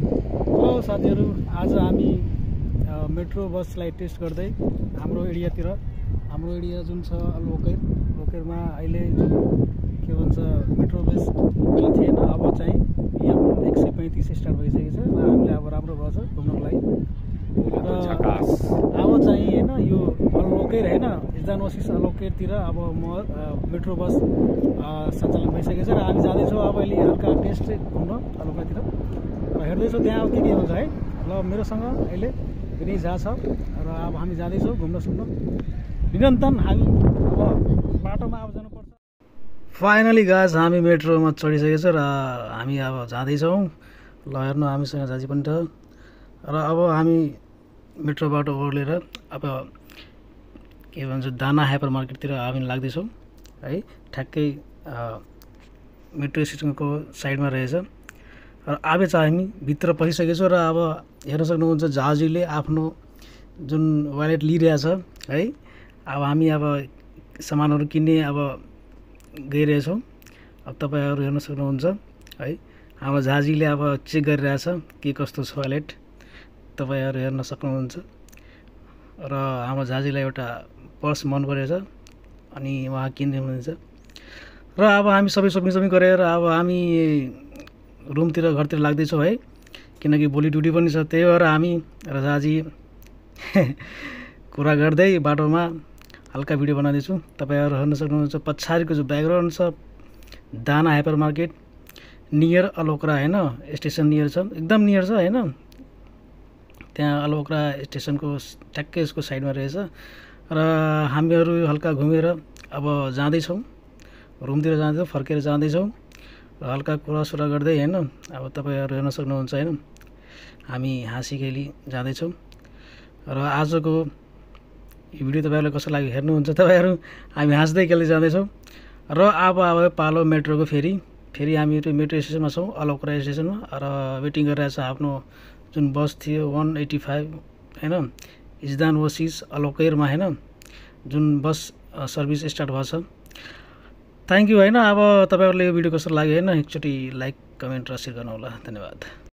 Hello साथीहरु, आज हामी मेट्रो बसलाई टेस्ट गर्दै हाम्रो एरियातिर हाम्रो एरिया जुन छ लोकेरमा अहिले जुन के भन्छ मेट्रो बस पहिले थिएन, अब चाहिँ यहाँ 135 स्टार्ट भइसकेको छ र हामीले अब राम्रो भएछ घुम्नको लागि। र अब चाहिँ हैन यो लोकेर हैन इजदान ओसिस लोकेरतिर अब मेट्रो बस सञ्चालन भइसकेको छ र हामी जाँदैछौँ अब अहिले हल्का टेस्ट घुम्न लोकेरतिर र हेर्दैछौँ त्यहाँ अब के हुन्छ है। ल मेरोसँग अहिले विनय झा छ र अब हामी जाँदैछौँ घुम्न सुन्न निरन्तन हामी अब बाटोमा अब जानुपर्छ। फाइनली गाइस हामी मेट्रोमा चढिसकेको छ र हामी अब जाँदैछौँ। ल हेर्नु हामीसँग जाजी पनि छ र अब हामी मेट्रोबाट ओर्लेर अब के भन्छ दाना हाइपर मार्केटतिर हामी लाग्दैछौँ है। ठ्याक्कै मेट्रो स्टेसनको साइडमा रहेछ र अब चाहिँ हामी भित्र पसिसकेको छौँ र अब हेर्न सक्नुहुन्छ जाजुले आफ्नो जुन वालेट लिइरहेछ है। अब हामी अब सामानहरू किन्ने अब गइरहेछौँ। अब तपाईँहरू हेर्न सक्नुहुन्छ है, हाम्रो झाजीले अब चेक गरिरहेछ के कस्तो छ वालेट, तपाईँहरू हेर्न सक्नुहुन्छ। र हाम्रो झाजीलाई एउटा पर्स मन परेछ अनि उहाँ किन्ने हुनुहुन्छ र अब हामी सबै सपिङ गरेर अब हामी रुमतिर घरतिर लाग्दैछौँ है, किनकि भोलि ड्युटी पनि छ। त्यही भएर हामी झाजी कुरा गर्दै बाटोमा हल्का भिडियो बनाउँदैछु। तपाईँहरू हेर्न सक्नुहुन्छ पछाडिको जो ब्याकग्राउन्ड छ दाना हाइपर मार्केट नियर अलोकरा हैन, स्टेसन नियर छ, एकदम नियर छ हैन। त्यहाँ अलोकरा स्टेसनको ठ्याक्कै यसको साइडमा रहेछ र हामीहरू हल्का घुमेर अब जाँदैछौँ रुमतिर जाँदैछौँ, फर्केर जाँदैछौँ र हल्का कुरासुरा गर्दै हैन। अब तपाईँहरू हेर्न सक्नुहुन्छ हैन, हामी हाँसी खेली जाँदैछौँ र आजको यो भिडियो तपाईँहरूलाई कस्तो लाग्यो हेर्नुहुन्छ तपाईँहरू। हामी हाँस्दै खेल्दै जाँदैछौँ र अब पालो मेट्रोको फेरि हामीहरू मेट्रो स्टेसनमा छौँ, अलोकरा स्टेसनमा र वेटिङ गरिरहेछ आफ्नो जुन बस थियो 185 हैन, इजदान ओसिस अलोकेरमा हैन, जुन बस सर्भिस स्टार्ट भएको छ। थ्याङ्क यू हैन। अब तपाईँहरूले यो भिडियो कस्तो लाग्यो हैन एकचोटि लाइक कमेन्ट र सेयर गर्नु होला। धन्यवाद।